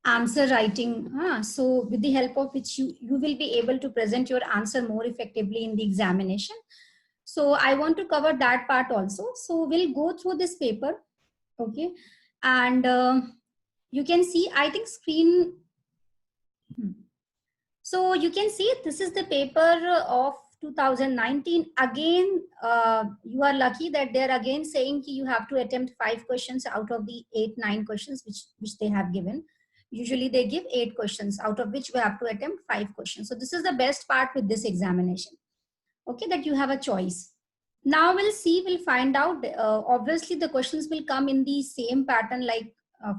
answer writing. So with the help of which you will be able to present your answer more effectively in the examination. So I want to cover that part also. So we'll go through this paper. Okay. And you can see, I think screen. So you can see this is the paper of 2019. Again, you are lucky that they're again saying you have to attempt 5 questions out of the 8, 9 questions which they have given. Usually they give 8 questions, out of which we have to attempt 5 questions. So this is the best part with this examination. Okay, that you have a choice. Now we'll see, we'll find out. Obviously, the questions will come in the same pattern, like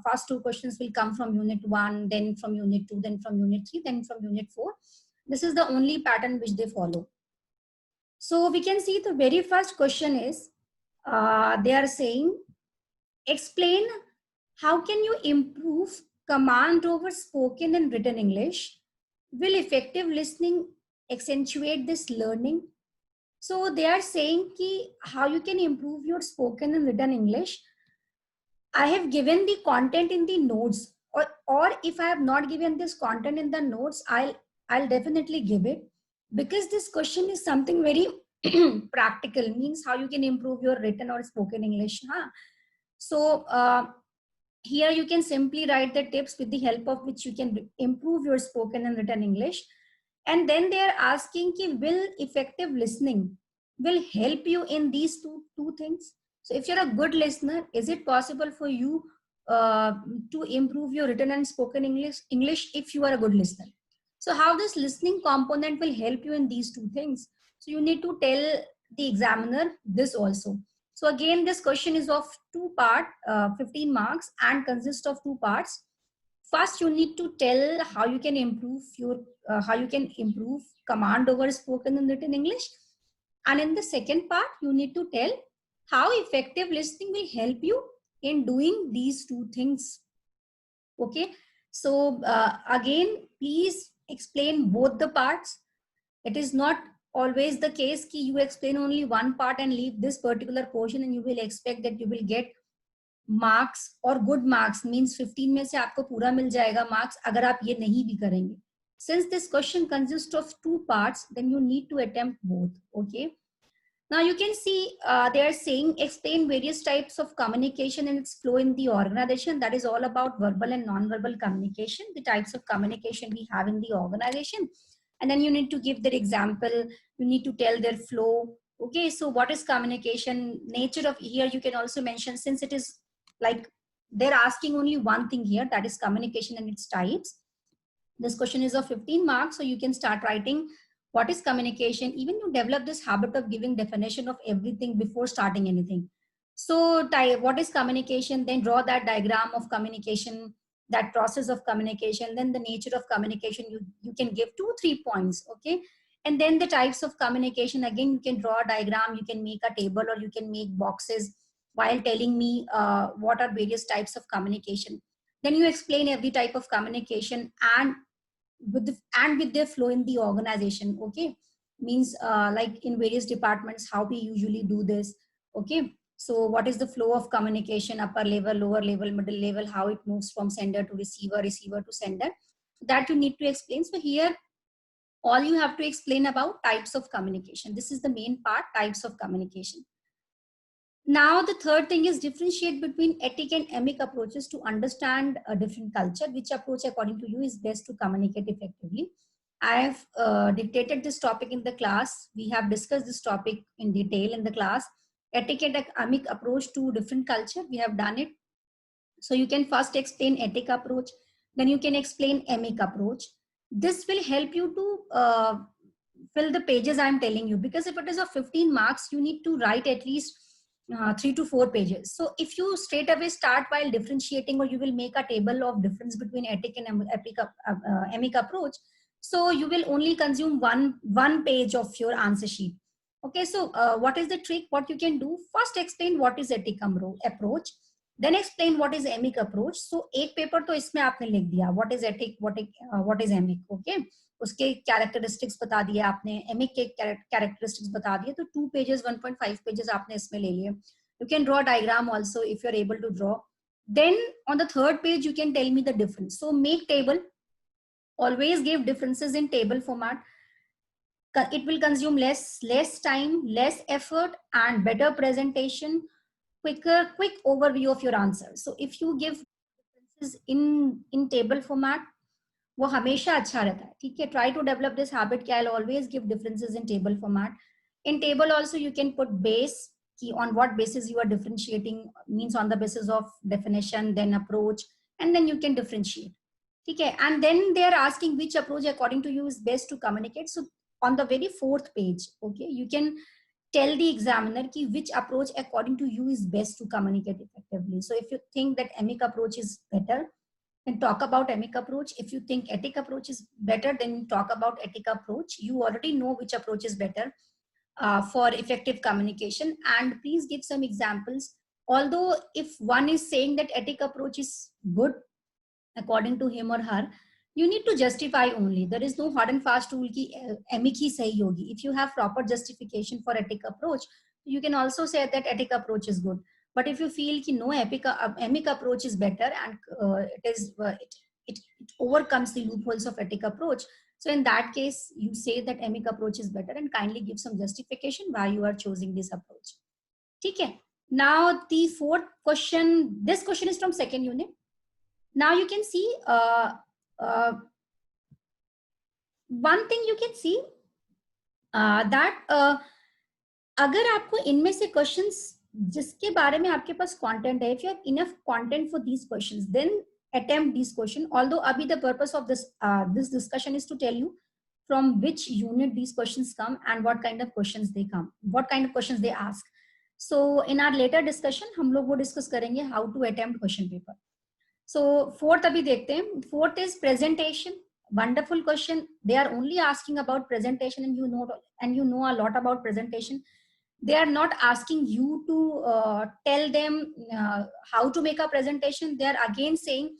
first 2 questions will come from unit 1, then from unit 2, then from unit 3, then from unit 4. This is the only pattern which they follow. So we can see the very first question is, they are saying, explain how can you improve command over spoken and written English? Will effective listening accentuate this learning? So they are saying ki how you can improve your spoken and written English. I have given the content in the notes, or if I have not given this content in the notes, I'll definitely give it, because this question is something very practical, means how you can improve your written or spoken English. Huh? So here you can simply write the tips with the help of which you can improve your spoken and written English. And then they are asking ki, will effective listening will help you in these two things? So if you're a good listener, is it possible for you to improve your written and spoken English if you are a good listener? So how this listening component will help you in these two things? So you need to tell the examiner this also. So again, this question is of 2 part, 15 marks, and consists of 2 parts. First, you need to tell how you can improve your how you can improve command over spoken and written English, and in the second part, you need to tell how effective listening will help you in doing these two things. Okay, so again, please explain both the parts. It is not always the case कि you explain only one part and leave this particular portion and you will expect that you will get marks or good marks, means 15 में से आपको पूरा मिल जाएगा marks अगर आप ये नहीं भी करेंगे. Since this question consists of 2 parts, then you need to attempt both. Okay. Now you can see they are saying explain various types of communication and its flow in the organization. That is all about verbal and non-verbal communication, the types of communication we have in the organization. And then you need to give their example. You need to tell their flow. Okay, so what is communication? Nature of, here you can also mention, since it is like they're asking only one thing here, that is communication and its types. This question is of 15 marks, so you can start writing what is communication. Even you develop this habit of giving definition of everything before starting anything. So what is communication? Then draw that diagram of communication, that process of communication, then the nature of communication. You can give 2-3 points. Okay. And then the types of communication, again, you can draw a diagram, you can make a table, or you can make boxes while telling me what are various types of communication. Then you explain every type of communication and with their flow in the organization. Okay, means like in various departments how we usually do this. Okay, so what is the flow of communication, upper level, lower level, middle level, how it moves from sender to receiver, receiver to sender, that you need to explain. So here all you have to explain about types of communication. This is the main part, types of communication. Now, the third thing is differentiate between ethic and emic approaches to understand a different culture. Which approach, according to you, is best to communicate effectively? I have dictated this topic in the class. We have discussed this topic in detail in the class. Etiquette and emic approach to different culture. We have done it. So you can first explain ethic approach, then you can explain emic approach. This will help you to fill the pages I am telling you, because if it is of 15 marks, you need to write at least 3 to 4 pages. So if you straight away start while differentiating, or you will make a table of difference between ethic and emic approach, so you will only consume one page of your answer sheet. Okay, so what is the trick? What you can do? First explain what is ethic approach, then explain what is emic approach. So एक paper तो इसमें आपने लिख दिया what is ethic, what is emic. Okay, उसके characteristics बता दिए आपने, emic के characteristics बता दिए, तो 2 pages 1.5 pages आपने इसमें ले लिए. You can draw a diagram also if you are able to draw. Then on the third page, you can tell me the difference. So make table, always give differences in table format. It will consume less time, less effort, and better presentation, quick overview of your answer. So if you give differences in table format, वो हमेशा अच्छा रहता है. ठीक है, try to develop this habit कि I'll always give differences in table format. In table also you can put base, कि on what basis you are differentiating, means on the basis of definition, then approach, and then you can differentiate. ठीक है, and then they are asking which approach according to you is best to communicate. So on the very fourth page, okay, you can tell the examiner ki which approach according to you is best to communicate effectively. So if you think that emic approach is better, then talk about emic approach. If you think etic approach is better, then talk about etic approach. You already know which approach is better for effective communication, and please give some examples. Although if one is saying that etic approach is good according to him or her, you need to justify only. There is no hard and fast rule ki emic hi sahi hogi. If you have proper justification for etic approach, you can also say that etic approach is good. But if you feel ki no, emic approach is better, and it overcomes the loopholes of etic approach, so in that case you say that emic approach is better, and kindly give some justification why you are choosing this approach. Okay. Now the fourth question, this question is from second unit. Now you can see one thing you can see that अगर आपको इनमें से questions जिसके बारे में आपके पास content है, if you have enough content for these questions, then attempt these questions. Although abhi the purpose of this this discussion is to tell you from which unit these questions come and what kind of questions they come, what kind of questions they ask. So in our later discussion हम लोग वो discuss करेंगे how to attempt question paper. So fourth अभी देखते हैं. Fourth is presentation. Wonderful question. They are only asking about presentation, and you know a lot about presentation. They are not asking you to tell them how to make a presentation. They are again saying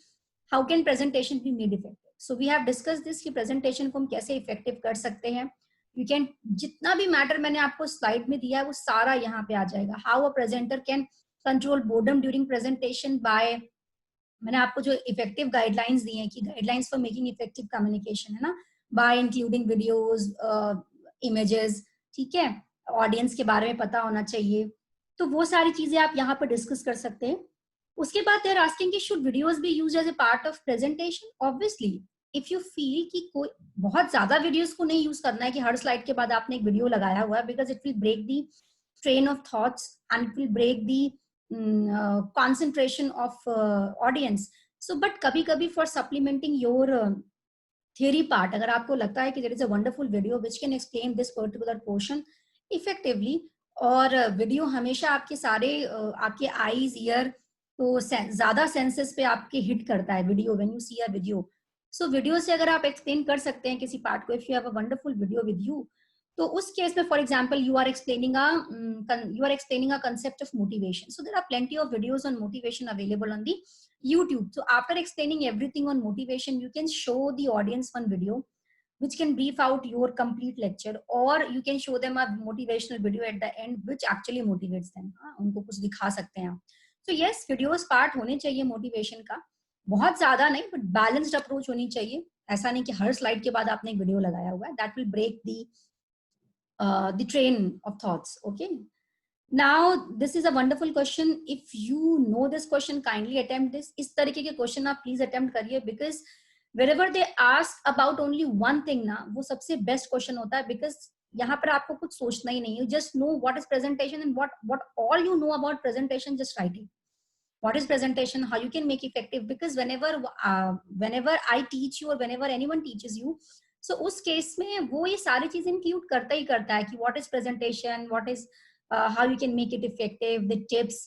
how can presentation be made effective. So we have discussed this कि presentation को हम कैसे effective कर सकते हैं. You can, जितना भी matter मैंने आपको slide में दिया है वो सारा यहाँ पे आ जाएगा. How a presenter can control boredom during presentation by, मैंने आपको जो इफेक्टिव गाइडलाइंस दी हैं कि guidelines for making effective communication है ना, बाय इंक्लूडिंग वीडियोस, इमेजेस, ठीक है, ऑडियंस के बारे में पता होना चाहिए. तो वो सारी चीजें आप यहाँ पर डिस्कस कर सकते हैं. उसके बाद देयर आस्किंग कि should videos be used as a part of presentation. Obviously if you feel कि कोई बहुत ज्यादा वीडियोस को नहीं यूज करना है कि हर स्लाइड के बाद आपने एक वीडियो लगाया हुआ है, because it will break the train of thoughts and it will break the concentration of audience. So but kabhi kabhi for supplementing your theory part, agar aapko lagta hai ki there is a wonderful video which can explain this particular portion effectively, और video हमेशा आपके सारे आपके eyes ear तो ज्यादा senses पे आपके hit करता है video when you see a video. So video से अगर आप explain कर सकते हैं किसी part को, if you have a wonderful video with you, तो उस केस में for example you are explaining a concept of motivation. So there are plenty of videos on motivation available on the YouTube. So after explaining everything on motivation, you can show the audience one video which can brief out your complete lecture, or you can show them a motivational video at the end which actually motivates them. उनको कुछ दिखा सकते हैं. So yes, videos part होने चाहिए motivation का, बहुत ज्यादा नहीं, but balanced approach होनी चाहिए. ऐसा नहीं कि हर स्लाइड के बाद आपने एक वीडियो लगाया हुआ है. That will break the train of thoughts. Okay, now this is a wonderful question. If you know this question, kindly attempt this. इस तरीके के question आप please attempt करिए, because wherever they ask about only one thing ना, वो सबसे best question होता है, because यहाँ पर आपको कुछ सोचना ही नहीं है. You just know what is presentation, and what all you know about presentation, just write it. What is presentation, how you can make effective, because whenever I teach you or whenever anyone teaches you, so उस case में वो ये सारी चीजें include करता ही करता है कि what is presentation, what is how you can make it effective, the tips,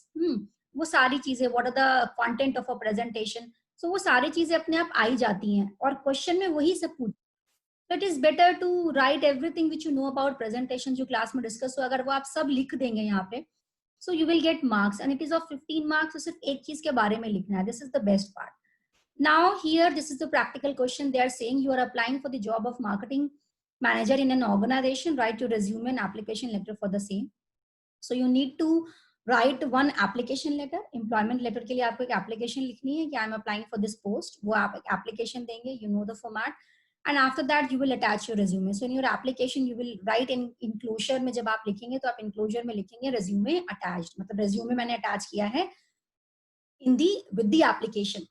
वो सारी चीजें, what are the content of a presentation. So वो सारी चीजें अपने आप आई जाती हैं और क्वेश्चन में वही सब पूछ. So it is better to write everything which you know about presentation जो क्लास में डिस्कस हो. अगर वो आप सब लिख देंगे यहाँ पे, so you will get marks, and it is of 15 marks. तो सिर्फ एक चीज के बारे में लिखना है. This is the best part. Now here, this is the practical question. They are saying you are applying for the job of marketing manager in an organization. Write your resume and application letter for the same. So you need to write one application letter, employment letter के लिए आपको एक application लिखनी है कि I am applying for this post, वो आप application देंगे, you know the format, and after that you will attach your resume. So in your application you will write in enclosure में, जब आप लिखेंगे तो आप इंक्लोजर में लिखेंगे रेज्यूमे अटैच्ड, मतलब रेज्यूमे मैंने अटैच किया है इन दी विद दी एप्लीकेशन.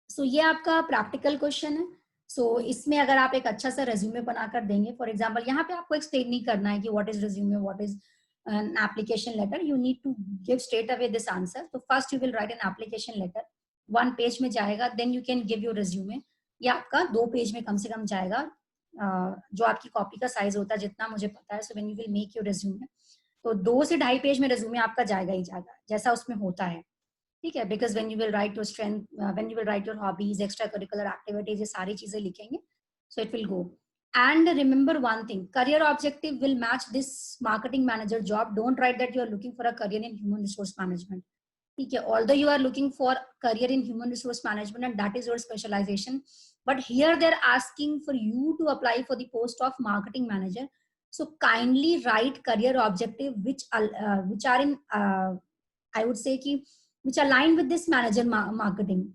सो ये आपका प्रैक्टिकल क्वेश्चन है. सो इसमें अगर आप एक अच्छा सा रेज्यूमे बनाकर देंगे, फॉर एग्जांपल यहाँ पे आपको एक्सप्लेन नहीं करना है कि what is resume, what is an application letter, you need to give straight away this answer. So first you will write an application letter, one page में जाएगा, then you can give your resume. ये आपका 2 page में कम से कम जाएगा, जो आपकी copy का साइज होता है जितना मुझे पता है. So when you will make your resume, तो 2 से 2.5 पेज में रेज्यूमे आपका जाएगा ही जाएगा, जैसा उसमें होता है. ठीक है, because when you will right your strength, when you will right your hobbies, extra curricular activities, ये सारी चीजें लिखेंगे. सो it will go. And remember one thing, career objective will match this marketing manager job. Don't write that you are looking for a career in human resource management. Okay, although you are looking for career in human resource management and that is your specialization, but here they're asking for you to apply for the post of marketing manager. So kindly write career objective which are in I would say ki which align with this manager marketing.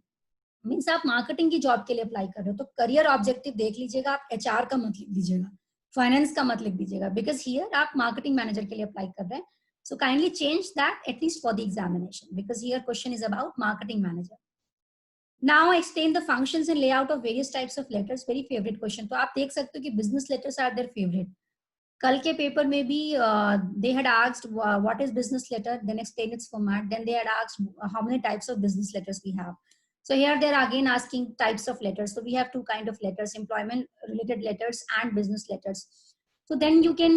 Means आप marketing की job के लिए apply कर रहे हो तो career objective देख लीजिएगा. आप एचआर का मत लिख दीजिएगा, फाइनेंस का मत लिख दीजिएगा, बिकॉज हियर आप मार्केटिंग मैनेजर के लिए अप्लाई कर रहे हैं. So kindly change that at least for the examination, because here question is about marketing manager. Now explain the functions and layout of various types of letters. Very favourite question. तो आप देख सकते हो कि business letters are their favourite. कल के paper में भी they had asked what is business letter, then explain its format, then they had asked how many types of business letters we have. So here they are again asking types of letters. So we have 2 kind of letters, employment related letters and business letters. So then you can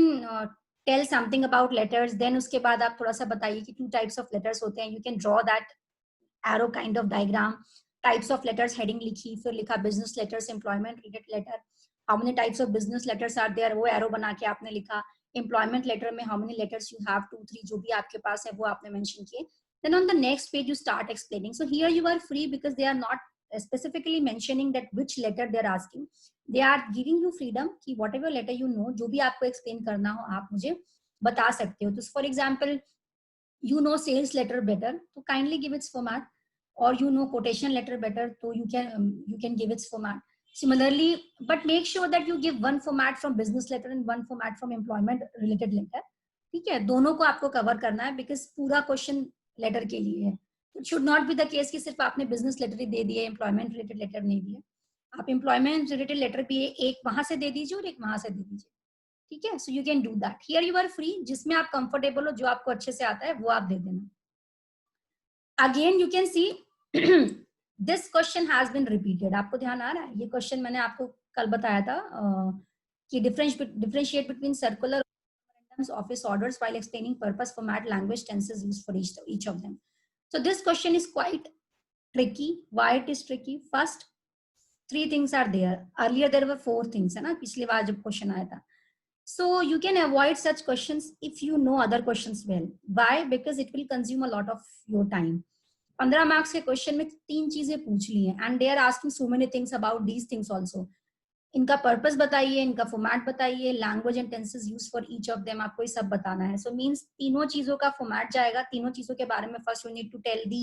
tell something about letters. Then उसके बाद आप थोड़ा सा बताइए कि 2 types of letters होते हैं. You can draw that arrow kind of diagram. Types of letters heading लिखी, फिर लिखा business letters, employment related letter. How many types of business letters are there, वो arrow बना के आपने लिखा. Employment letter में how many letters you have, 2 3 जो भी आपके पास है वो आपने mention किए. Then on the next page you start explaining. So here you are free because they are not specifically mentioning that which letter they are asking. They are giving you freedom कि whatever letter you know, जो भी आपको explain करना हो आप मुझे बता सकते हो. तो for example you know sales letter better, so kindly give its format, or you know quotation letter better, so you can give its format. Similarly, but make sure that you give one format from business letter and one format from employment related letter. ठीक है, दोनों को आपको cover करना है because पूरा question letter के लिए है. It should not be the case कि सिर्फ आपने बिजनेस लेटर ही दे दिया, एम्प्लॉयमेंट रिलेटेड लेटर नहीं दिया. आप एम्प्लॉयमेंट रिलेटेड लेटर भी एक वहां से दे दीजिए और एक वहां से दे दीजिए. ठीक है, so you can do that. Here you are free, जिसमें आप कंफर्टेबल हो, जो आपको अच्छे से आता है वो आप दे देना. Again you can see this question has been repeated. आपको ध्यान आ रहा है, ये क्वेश्चन मैंने आपको कल बताया था कि differentiate between circular office orders while explaining purpose, format, language, tenses used for each of them. So this question is quite tricky. Why it is tricky? First, 3 things are there. Earlier there were 4 things, है ना, पिछली बार जब question आया था. So you can avoid such questions if you know other questions well. Why? Because it will consume a lot of your time. 15 marks के question में 3 चीजें पूछ ली हैं and they are asking so many things about these things also. इनका purpose बताइए, इनका format बताइए, language and tenses use for each of them, आपको ये सब बताना है. सो मींस तीनों चीजों का फॉर्मेट जाएगा, तीनों चीजों के बारे में first you need to tell the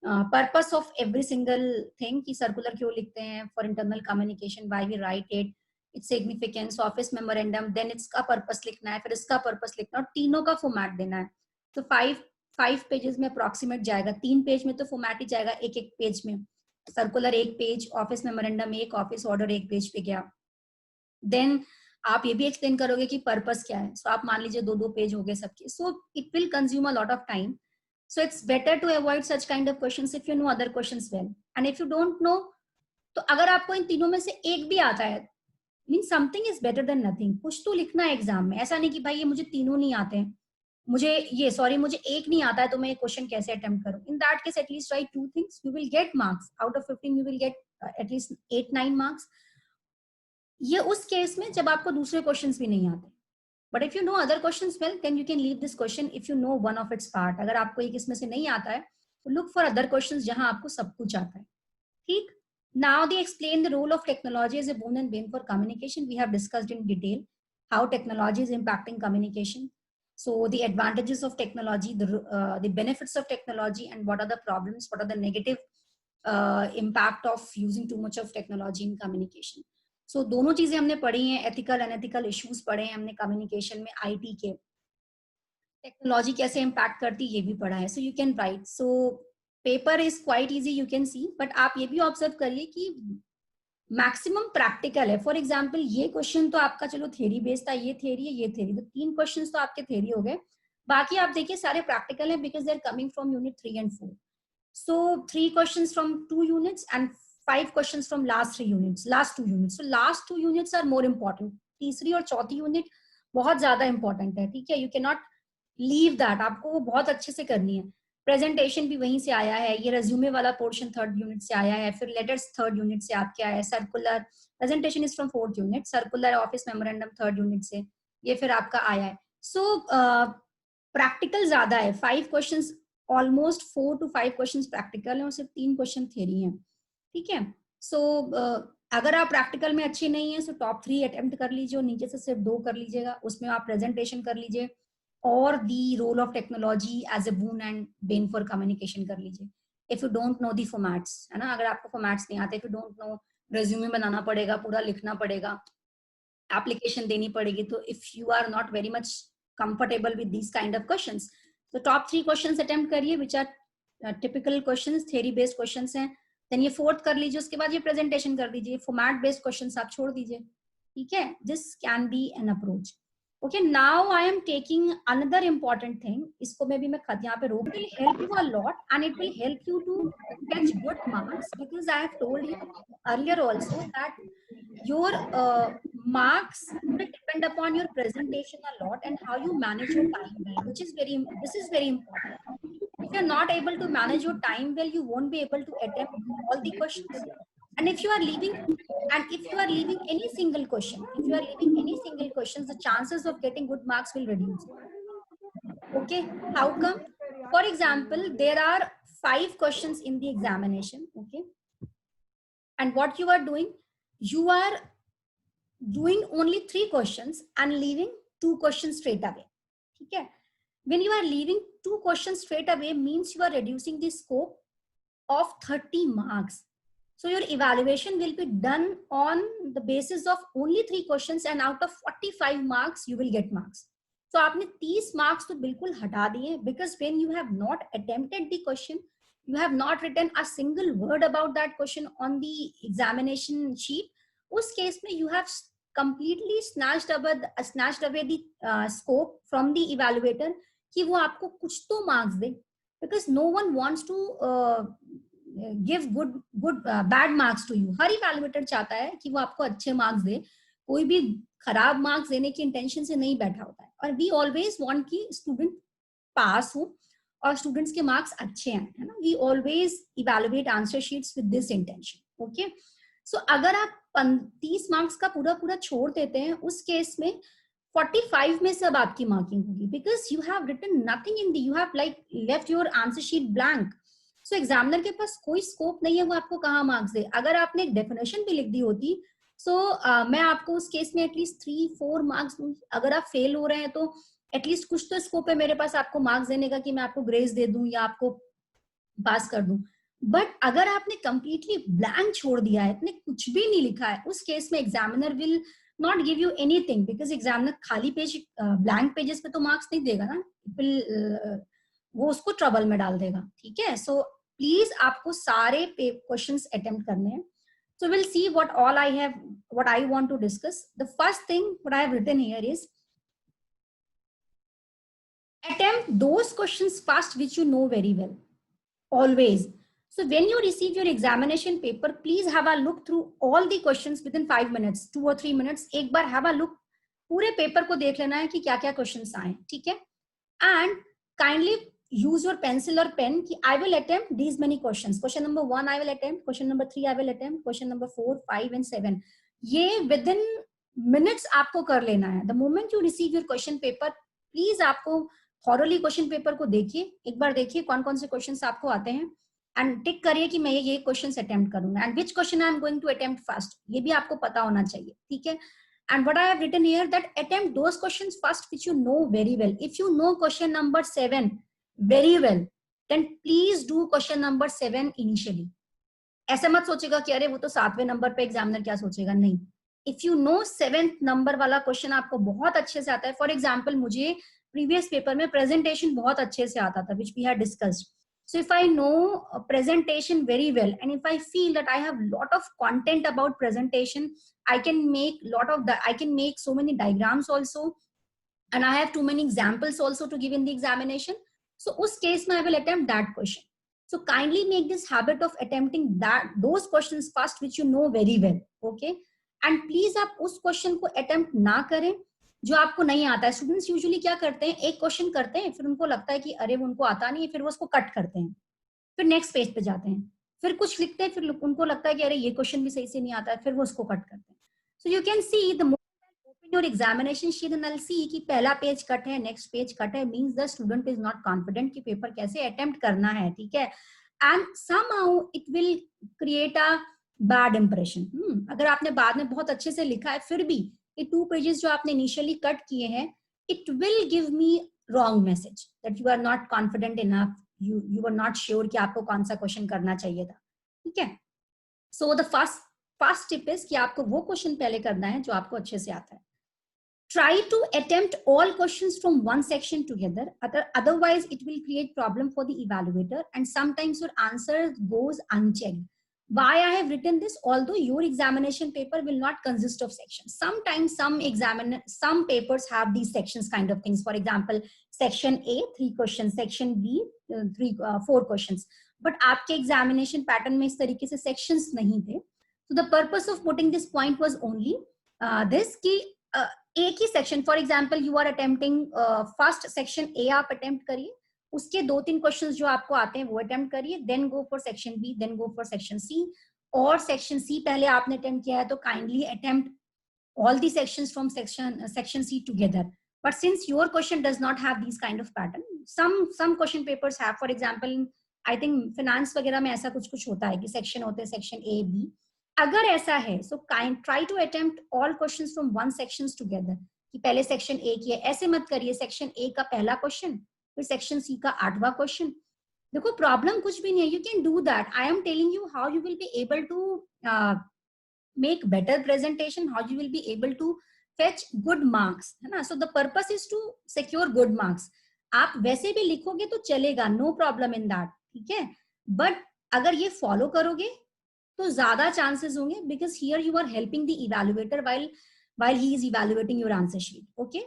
purpose of every single thing कि सर्कुलर क्यों लिखते हैं, for internal communication, why we write it, its significance, office memorandum, then इसका पर्पस लिखना है, फिर इसका पर्पस लिखना है और तीनों का फॉर्मेट देना है. तो 5 पेजेस में अप्रोक्सीमेट जाएगा. 3 पेज में तो फॉर्मेट ही जाएगा, एक पेज में. Circular 1 page, office memorandum 1, office order 1 page पे गया. देन आप ये भी एक्सप्लेन करोगे कि पर्पस क्या है. सो आप मान लीजिए 2 पेज हो गए सबके. So it will consume a lot of time. So it's better to avoid such kind of questions if you know other questions well. And if you don't know, तो अगर आपको इन तीनों में से एक भी आता है, mean something is better than nothing. कुछ तो लिखना है एग्जाम में. ऐसा नहीं कि भाई ये मुझे तीनों नहीं आते हैं, मुझे एक नहीं आता है तो मैं क्वेश्चन कैसे अटेम्प्ट करूं. In that case at least right 2 things, you will get marks. Out of 15 you will get at least 8-9 marks. ये उस केस में जब आपको दूसरे क्वेश्चंस भी नहीं आते. But if you know other questions well, then you can leave this question if you know one of its part. अगर आपको एक इसमें से नहीं आता है तो लुक फॉर अदर क्वेश्चंस जहां आपको सब कुछ आता है. ठीक. Now they explain the role of technology as a boon and bane for communication. We have discussed in detail how technology is impacting communication. So the advantages of technology, the benefits of technology, and what are the problems, what are the negative impact of using too much of technology in communication. So दोनों चीजें हमने पढ़ी हैं, ethical unethical issues पढ़े हैं हमने communication में, IT के, टेक्नोलॉजी कैसे इम्पैक्ट करती है ये भी पढ़ा है. So you can write. So paper is quite easy, you can C, but आप ये भी ऑब्जर्व करिए कि मैक्सिमम प्रैक्टिकल है. फॉर एग्जाम्पल ये क्वेश्चन तो आपका चलो थ्योरी बेस्ड था, ये थ्योरी है, ये थ्योरी, तो 3 क्वेश्चन तो आपके थ्योरी हो गए. बाकी आप देखिए सारे प्रैक्टिकल है, because they are coming from unit 3 and 4. So 3 questions from 2 units and 5 questions from last 2 units. So last 2 units are more important. तीसरी और चौथी यूनिट बहुत ज्यादा इंपॉर्टेंट है. ठीक है, you can not leave that. आपको वो बहुत अच्छे से करनी है. प्रेजेंटेशन भी वहीं से आया है, ये रेज्यूमे वाला पोर्शन 3rd यूनिट से आया है, फिर लेटर्स 3rd यूनिट से आपके आया है, circular presentation is from 4th unit, circular office memorandum 3rd unit से, ये फिर आपका आया है. सो प्रैक्टिकल ज्यादा है. 5 questions, almost 4 to 5 questions practical है और सिर्फ 3 क्वेश्चन थ्योरी हैं. ठीक है. सो अगर आप प्रैक्टिकल में अच्छे नहीं है तो टॉप 3 अटेम्प्ट कर लीजिए और नीचे से सिर्फ 2 कर लीजिएगा. उसमें आप प्रेजेंटेशन कर लीजिए और the role of technology as a boon and bane for communication कर लीजिए. If you don't know the formats, है ना, अगर आपको फॉर्मेट्स नहीं आते, if you don't know, resume बनाना पड़ेगा, पूरा लिखना पड़ेगा, एप्लीकेशन देनी पड़ेगी, तो if you are not very much comfortable with these kind of questions, तो टॉप 3 क्वेश्चंस अटेम्प्ट करिए which are typical questions, theory based questions हैं. देन ये 4th कर लीजिए, उसके बाद ये प्रेजेंटेशन कर दीजिए. फॉर्मेट बेस्ड क्वेश्चंस आप छोड़ दीजिए. ठीक है, this can be an approach. Okay, now I am taking another important thing. इसको मैं भी मैं यहाँ पे रोक. It will help you a lot and it will help you to catch good marks, because I have told you earlier also that your marks will depend upon your presentation a lot and how you manage your time well, which is this is very important. If you're not able to manage your time well, you won't be able to attempt all the questions. And if you are leaving any single question, the chances of getting good marks will reduce. Okay, how come? For example, there are 5 questions in the examination. Okay, and what you are doing, you are doing only 3 questions and leaving 2 questions straight away. Okay, when you are leaving 2 questions straight away means you are reducing the scope of 30 marks. So your evaluation will be done on the basis of only 3 questions and out of 45 marks you will get marks. So आपने 30 marks तो बिल्कुल हटा दिए, because when you have not attempted the question, you have not written a single word about that question on the examination sheet, उस case में you have completely snatched away the scope from the evaluator कि वो आपको कुछ तो marks they, because no one wants to give bad marks to you. Her evaluator चाहता है कि वो आपको अच्छे मार्क्स दे, कोई भी खराब मार्क्स देने की इंटेंशन से नहीं बैठा होता है. और वी ऑलवेज वांट कि स्टूडेंट पास हो और स्टूडेंट्स के मार्क्स अच्छे आए, है ना. We always evaluate answer sheets with this intention. Okay, so अगर आप 30 मार्क्स का पूरा छोड़ देते हैं, उस केस में 45 में सब आपकी मार्किंग होगी, because you have written nothing in the, you have like left your answer sheet blank. So examiner के पास कोई स्कोप नहीं है वो आपको कहाँ मार्क्स दे. अगर आपने एक डेफिनेशन भी लिख दी होती, सो मैं आपको उस केस में एटलीस्ट 3-4 मार्क्स दूं. अगर आप फेल हो रहे हैं तो एटलीस्ट कुछ तो स्कोप है मेरे पास आपको मार्क्स देने का, कि मैं आपको ग्रेस दे दूं या आपको पास कर दूं. बट अगर आपने कंप्लीटली ब्लैंक छोड़ दिया है, आपने कुछ भी नहीं लिखा है, उस केस में examiner will not give you anything, because examiner खाली पेज, ब्लैंक पेजेस पे तो मार्क्स नहीं देगा ना, वो उसको ट्रबल में डाल देगा. ठीक है, सो प्लीज आपको सारे क्वेश्चंस अटेम्प्ट करने हैं. So we'll see what I want to discuss. The first thing what I have written here is attempt those questions first which you know very well, always. So when you receive your examination paper, please have a look through all the questions within 5 minutes, 2 or 3 minutes. एक बार have a look, पूरे paper को देख लेना है कि क्या क्या questions आए. ठीक है, and kindly use your pencil or pen कि I will attempt these many questions. Question number 1 I will attempt, question number 3 I will attempt, question number 4, 5 and 7. ये within minutes आपको कर लेना है. The moment you receive your question paper, please आपको thoroughly question paper को देखिए, एक बार देखिए कौन कौन से questions आपको आते हैं, and टिक करिए कि मैं ये questions attempt करूंगा, and which question I am going to attempt first, ये भी आपको पता होना चाहिए. ठीक है, And what I have written here, that attempt those questions first which you know very well. If you know question number 7 very well, then please do question number 7 initially. ऐसा मत सोचेगा कि अरे वो तो 7वें नंबर पे एग्जामिनर क्या सोचेगा, नहीं. If you know 7th number वाला क्वेश्चन आपको बहुत अच्छे से आता है, फॉर एग्जाम्पल मुझे प्रीवियस पेपर में प्रेजेंटेशन बहुत अच्छे से आता था, which we had discussed. So if I know presentation very well, and if I feel that I have lot of content about presentation, I can make so many diagrams also, and I have too many examples also to give in the examination. So उस case में I will attempt that question. So kindly make this habit of attempting those questions first which you know very well. Okay, and please आप उस question को attempt ना करें जो आपको नहीं आता है. स्टूडेंट्स यूजुअली क्या करते हैं, एक क्वेश्चन करते हैं, फिर उनको लगता है कि अरे वो उनको आता नहीं है, फिर वो उसको कट करते हैं, फिर नेक्स्ट पेज पे जाते हैं, फिर कुछ लिखते हैं, फिर उनको लगता है कि अरे ये क्वेश्चन भी सही से नहीं आता है, फिर वो उसको कट करते हैं. So you can see the open your examination sheet and I see कि पहला पेज कट है, नेक्स्ट पेज कट है, means the student is not confident कि पेपर कैसे अटेम्प्ट करना है. ठीक है, and somehow it will create a bad impression. अगर आपने बाद में बहुत अच्छे से लिखा है, फिर भी ये 2 पेजेस जो आपने इनिशियली कट किए हैं, it will give me wrong message that you are not confident enough, you were not sure कि आपको कौन सा क्वेश्चन करना चाहिए था. ठीक है, so the first tip is कि आपको वो क्वेश्चन पहले करना है जो आपको अच्छे से आता है. Try to attempt all questions from one section together, otherwise it will create problem for the evaluator and sometimes your answer goes unchecked. Why I have written this? Although your examination paper will not consist of sections, sometimes some papers have these sections kind of things. For example, section A 3 questions, section B 4 questions, but आपके examination pattern में इस तरीके से sections नहीं थे. So the purpose of putting this point was only this कि एक ही section, for example you are attempting first section A आप अटेम्प्ट करिए, उसके 2-3 क्वेश्चंस जो आपको आते हैं वो अटेम्प्ट करिए, then go for section B, then go for section C. और सेक्शन सी पहले आपने अटेम्प्ट किया है तो kindly attempt all the sections from section C together. But since your question does not have these kind of pattern, some question papers have, for example I think finance वगैरह में ऐसा कुछ होता है कि सेक्शन होते हैं, सेक्शन A B. अगर ऐसा है so try to attempt all questions from one sections together, कि पहले सेक्शन A किया, ऐसे मत करिए सेक्शन A का पहला क्वेश्चन फिर सेक्शन C का 8वां क्वेश्चन. देखो प्रॉब्लम कुछ भी नहीं है, you can do that. I am telling you how you will be able to make better presentation, how you will be able to fetch good marks, है ना. So the purpose is to secure good marks. आप वैसे भी लिखोगे तो चलेगा, no problem in that, ठीक है. But अगर ये follow करोगे तो ज्यादा chances होंगे, because here you are helping the evaluator while he is evaluating your answer sheet. Okay.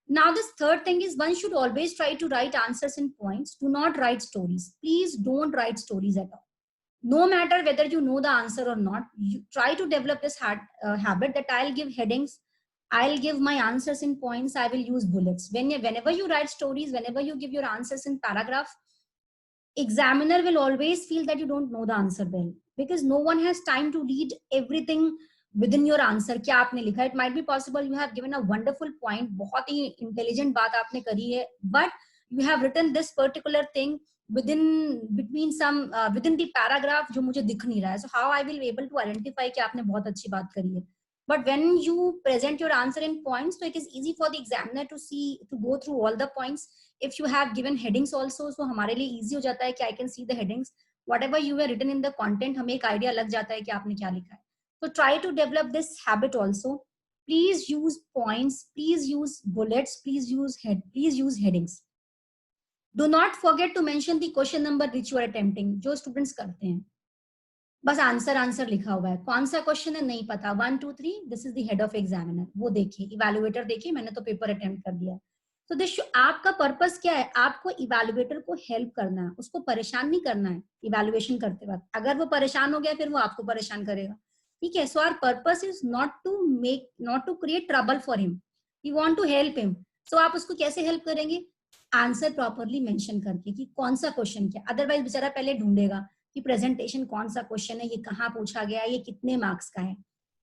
Now this third thing is one should always try to write answers in points. Do not write stories. Please don't write stories at all. No matter whether you know the answer or not, you try to develop this habit that I'll give headings, I'll give my answers in points, I will use bullets. Whenever you write stories, whenever you give your answers in paragraph, examiner will always feel that you don't know the answer well, because no one has time to read everything within your answer. क्या आपने लिखा, it might be possible you have given a wonderful point, बहुत ही intelligent बात आपने करी है, but you have written this particular thing within the paragraph जो मुझे दिख नहीं रहा है. So how I will be able to identify कि आपने बहुत अच्छी बात करी है. But when you present your answer in points, so it is easy for the examiner to go through all the points. If you have given headings also, so हमारे लिए easy हो जाता है कि I can see the headings. Whatever you were written in the content, हमें एक idea लग जाता है कि आपने क्या लिखा है. So try to develop this habit also. Please use points. Please use bullets. Please use headings. Do not forget to mention the question number which you are attempting. जो students करते हैं बस आंसर लिखा हुआ है, कौन सा क्वेश्चन है नहीं पता, 1 2 3 this is the head of examiner, वो देखिए, इवैल्यूएटर देखिए, मैंने तो पेपर अटेम्प्ट कर दिया. तो दिस आपका पर्पस क्या है, आपको इवैल्यूएटर को हेल्प करना है, उसको परेशान नहीं करना है इवैल्यूएशन करते वक्त. अगर वो परेशान हो गया फिर वो आपको परेशान करेगा, ठीक है. So our purpose is not to create trouble for him, we want to help him. सो आप उसको कैसे हेल्प करेंगे, आंसर प्रॉपरली मेंशन करके कि कौन सा क्वेश्चन क्या. अदरवाइज बेचारा पहले ढूंढेगा कि प्रेजेंटेशन कौन सा क्वेश्चन है, ये कहाँ पूछा गया, ये कितने मार्क्स का है,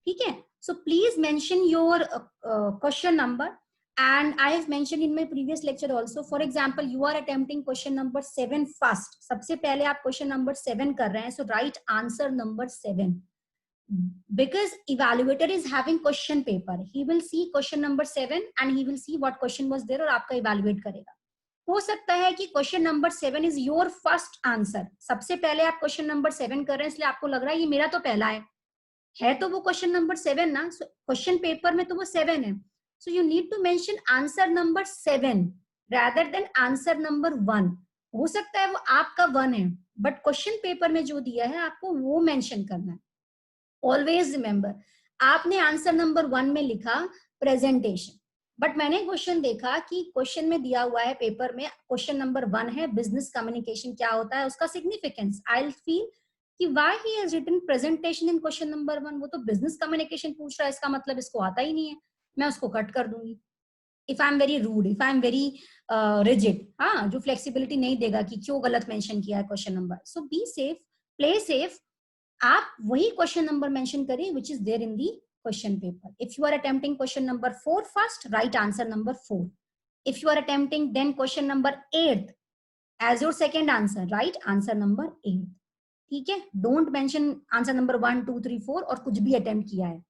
ठीक है. So please mention your question number, and I have mentioned in my previous lecture also. For example, you are attempting question number 7 first, सबसे पहले आप question number 7 कर रहे हैं, so write answer number 7. because evaluator is having question paper, he will see question number 7 and he will see what question was there और आपका evaluate करेगा. हो सकता है कि question number 7 is your first answer, सबसे पहले आप क्वेश्चन नंबर 7 कर रहे हैं इसलिए आपको लग रहा है ये मेरा तो पहला है तो वो क्वेश्चन नंबर 7 ना, क्वेश्चन पेपर में तो वो 7 है, so you need to mention answer number 7 rather than answer number 1. हो सकता है वो आपका 1 है बट क्वेश्चन पेपर में जो दिया है आपको वो मेंशन करना है. ऑलवेज रिमेंबर, आपने आंसर नंबर 1 में लिखा प्रेजेंटेशन, बट मैंने क्वेश्चन देखा कि क्वेश्चन में दिया हुआ है पेपर में क्वेश्चन नंबर 1 है बिजनेस कम्युनिकेशन क्या होता है, उसका सिग्निफिकेंस. आई विल फील कि why he has written presentation in question number 1, वो तो बिजनेस कम्युनिकेशन पूछ रहा है, इसका मतलब इसको आता ही नहीं है, मैं उसको कट कर दूंगी. If I am very rude, if I am very rigid, हाँ, जो फ्लेक्सिबिलिटी नहीं देगा कि क्यों गलत मेंशन किया है question number. So be safe, play safe, आप वही क्वेश्चन नंबर मेंशन करें which is there in the question paper. If you are attempting question number 4 first, write answer number 4. If you are attempting then question number 8 as your second answer, write answer number 8. ठीक है, don't mention answer number 1 2 3 4 और कुछ भी attempt किया है.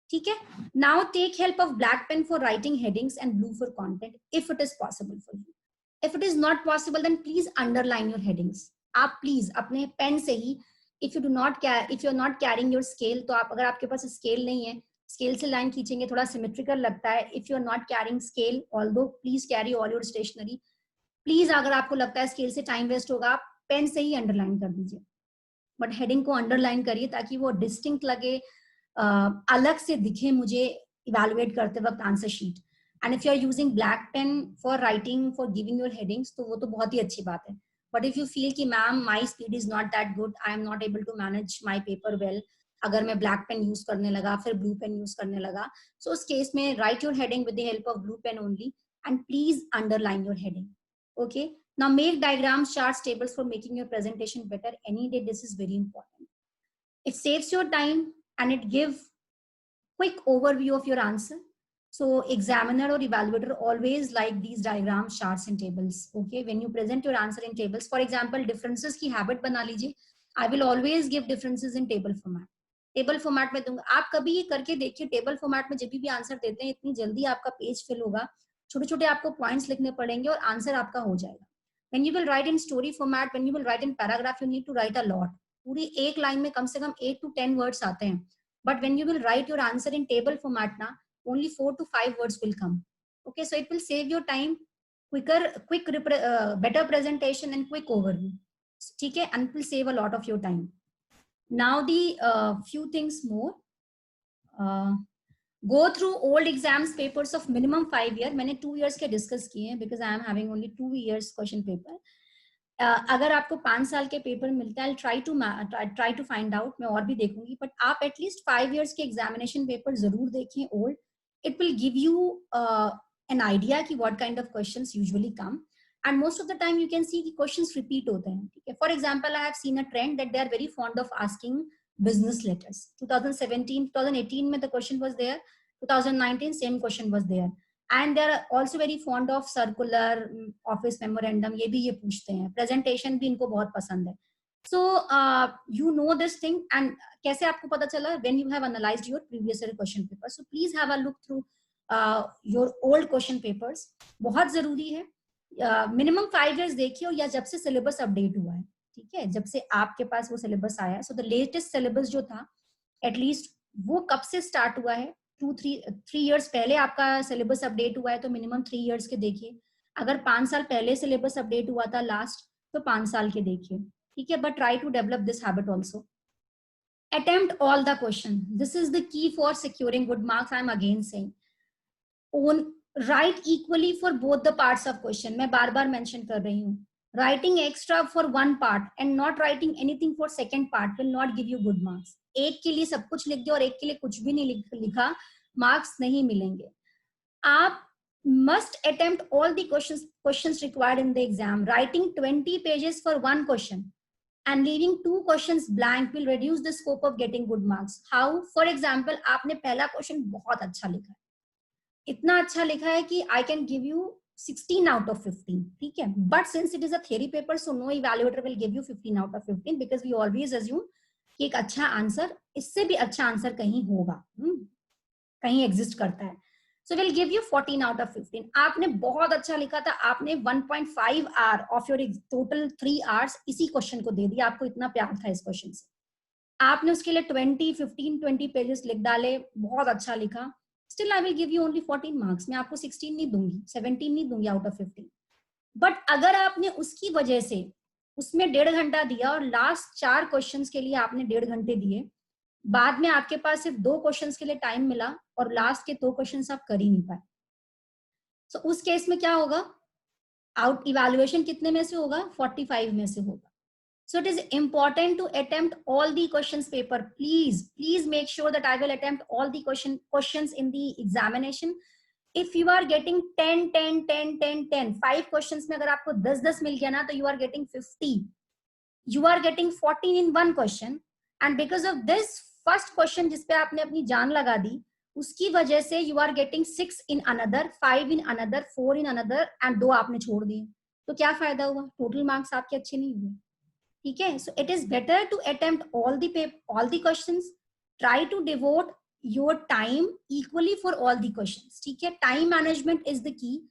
ठीक है, now take help of black pen for writing headings and blue for content if it is possible for you. If it is not possible then please underline your headings. आप please अपने pen से ही, if you are not carrying your scale, तो आप, अगर आपके पास scale नहीं है, scale से लाइन खींचेंगे थोड़ा सिमेट्रिकल लगता है. If you are not carrying scale, although please carry all your stationery. Please अगर आपको लगता है स्केल से टाइम वेस्ट होगा, आप पेन से ही अंडरलाइन कर दीजिए, बट हेडिंग को अंडरलाइन करिए ताकि वो डिस्टिंक्ट लगे, अलग से दिखे मुझे इवैल्यूएट करते वक्त answer sheet. And if you are using black pen for writing, for giving your headings, तो वो तो बहुत ही अच्छी बात है. But if you feel कि ma'am my speed is not that good, I am not able to manage my paper well, अगर मैं black pen use करने लगा फिर blue pen use करने लगा, so उस case में write your heading with the help of blue pen only and please underline your heading. Okay, now make diagrams, charts, tables for making your presentation better any day. This is very important. It saves your time and it gives quick overview of your answer. So examiner or evaluator always like these diagrams, charts and tables. Okay, when you present your answer in tables, for example differences की habit बना लीजिए. I will always give differences in table format. Table format में दूंगा, आप कभी ये करके देखिए. टेबल फॉर्मेट में जब भी आंसर देते हैं इतनी जल्दी आपका पेज फिल होगा, छोटे छोटे आपको पॉइंट्स लिखने पड़ेंगे और आंसर आपका हो जाएगा. When you will write in story format, when you will write in paragraph, you need to write a lot. पूरी एक लाइन में कम से कम 8 to 10 वर्ड्स आते हैं. But when you will write your answer in table format na, only 4 to 5 words will come. Okay, so it will save your time, better presentation and quick overview. Okay, and it will save a lot of your time. Now the few things more. Go through old exams papers of minimum 5 years. मैंने 2 years के discuss किए हैं because I am having only 2 years question paper. अगर आपको 5 साल के paper मिलता है, ट्राई टू फाइंड आउट, मैं और भी देखूंगी, बट आप एटलीस्ट 5 years के एग्जामिनेशन पेपर जरूर देखें old. It will give you an idea कि what kind of questions usually come, and most of the time you can see कि क्वेश्चंस रिपीट होते हैं. ठीक है, for example I have seen a trend that they are very fond of asking business letters. 2017 2018 में the question was there, 2019 same question was there, and they are also very fond of circular, office memorandum, ये भी ये पूछते हैं. presentation भी इनको बहुत पसंद है. so you know this thing, and कैसे आपको पता चला? when you have analyzed your previous year question paper. so please have a look through your old question papers. बहुत जरूरी है. minimum 5 years देखिए, या जब से syllabus update हुआ है. ठीक है, जब से आपके पास वो syllabus आया, so the latest syllabus जो था at least वो कब से start हुआ है, 3 years पहले आपका सिलेबस अपडेट हुआ है तो मिनिमम 3 years के देखिए. अगर 5 साल पहले सिलेबस अपडेट हुआ था लास्ट, तो 5 साल के देखिए. ठीक है, but try to develop this habit also. Attempt all the question, this is the key for securing good marks. I am again saying write equally for both the parts of question. मैं बार बार mention कर रही हूँ, writing extra for one part and not writing anything for second part will not give you good marks. एक के लिए सब कुछ लिख दिया और एक के लिए कुछ भी नहीं लिखा, मार्क्स नहीं मिलेंगे. आप must attempt all the questions required in the exam. Writing 20 pages for one question and leaving 2 questions blank will reduce the scope of getting good marks. How? For example, आपने पहला क्वेश्चन बहुत अच्छा लिखा है, इतना अच्छा लिखा है कि I can give you 16 out of 15. ठीक है, but since it is a theory paper, so no evaluator will give you 15 out of 15 because we always assume कि एक अच्छा आंसर, इससे भी अच्छा आंसर कहीं होगा, कहीं एग्जिस्ट करता है। So will give you 14 out of 15। आपने बहुत अच्छा लिखा था, आपने 1.5 hour of your total 3 hours इसी क्वेश्चन को दे दिया, आपको इतना प्यार था इस क्वेश्चन से। आपने उसके लिए 20 पेजेस लिख डाले, बहुत अच्छा लिखा। Still I will give you only 14 marks, मैं आपको 16 नहीं दूंगी, 17 नहीं दूंगी आउट ऑफ 15। बट अगर आपने उसकी वजह से उसमें 1.5 घंटा दिया और लास्ट 4 क्वेश्चंस के लिए आपने 1.5 घंटे दिए, बाद में आपके पास सिर्फ 2 क्वेश्चंस के लिए टाइम मिला और लास्ट के 2 क्वेश्चंस आप कर ही नहीं पाए, सो उस केस में क्या होगा, आउट इवैल्यूएशन कितने में से होगा, 45 में से होगा। So it is important to attempt all the questions paper. Please make sure that I will attempt all the questions in the examination. If you are getting 10, 10, 10, 10, 10, 5 questions में अगर आपको 10 मिल गया ना, तो you are getting 50. You are getting 14 in one question. And because of this first question जिसपे आपने अपनी जान लगा दी, उसकी वजह से you are getting 6 in another, 5 in another, 4 in another, and 2 आपने छोड़ दिए, तो क्या फायदा हुआ, टोटल मार्क्स आपके अच्छे नहीं हुए। ठीक है, so it is better to attempt all the questions, try to devote your time equally for all the questions. ठीक है, time management is the key.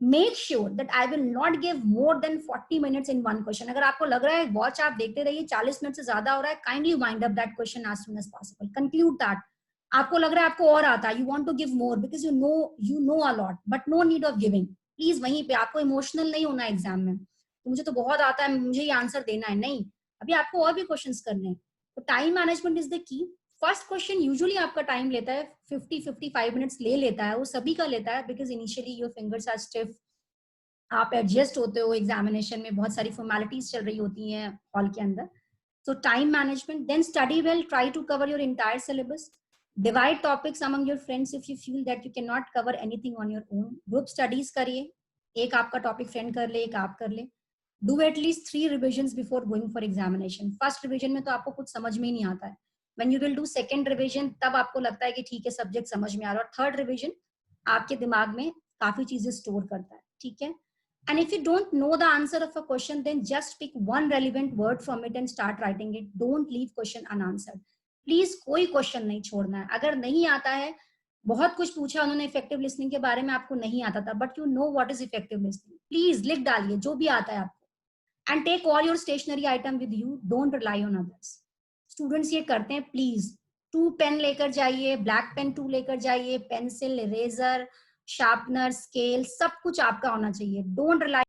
Make sure that I will not give more than 40 minutes in one question. अगर आपको लग रहा है watch आप देखते रहिए 40 मिनट से ज्यादा हो रहा है, kindly wind up that question as soon as possible, conclude that. आपको लग रहा है आपको और आता है, you want to give more because you know a lot, but no need of giving. Please वहीं पे आपको इमोशनल नहीं होना एग्जाम में, तो मुझे तो बहुत आता है, मुझे ये आंसर देना है, नहीं, अभी आपको और भी क्वेश्चंस करने हैं। तो टाइम मैनेजमेंट इज द की। फर्स्ट क्वेश्चन यूजुअली आपका टाइम लेता है 50-55 मिनट्स ले लेता है, वो सभी का लेता है, because initially your fingers are stiff, आप एडजस्ट होते हो, एग्जामिनेशन में बहुत सारी फॉर्मेलिटीज चल रही होती हैं हॉल के अंदर। So time management, then study well, try to cover your entire syllabus, divide topics among your friends if you feel that you cannot cover anything on your own, group studies करिए, एक आपका topic friend कर ले, एक आप कर ले, do at least 3 revisions before going for examination. First revision में तो आपको कुछ समझ में ही नहीं आता है, when you will do second revision तब आपको लगता है कि ठीक है सब्जेक्ट समझ में आ रहा है, और थर्ड रिविजन आपके दिमाग में काफी चीजें स्टोर करता है। ठीक है, and if you don't know the answer of a question, then just pick one relevant word from it and start writing it. Don't leave question unanswered. Please कोई क्वेश्चन नहीं छोड़ना है। अगर नहीं आता है, बहुत कुछ पूछा उन्होंने इफेक्टिव लिसनिंग के बारे में, आपको नहीं आता था, but you know what is effective listening, please लिख डालिए जो भी आता है आपको, and take all your stationery item with you, don't rely on others. Students ये करते हैं, प्लीज 2 पेन लेकर जाइए, ब्लैक पेन 2 लेकर जाइए, पेंसिल, इरेजर, शार्पनर, स्केल, सब कुछ आपका होना चाहिए, डोंट रिलाई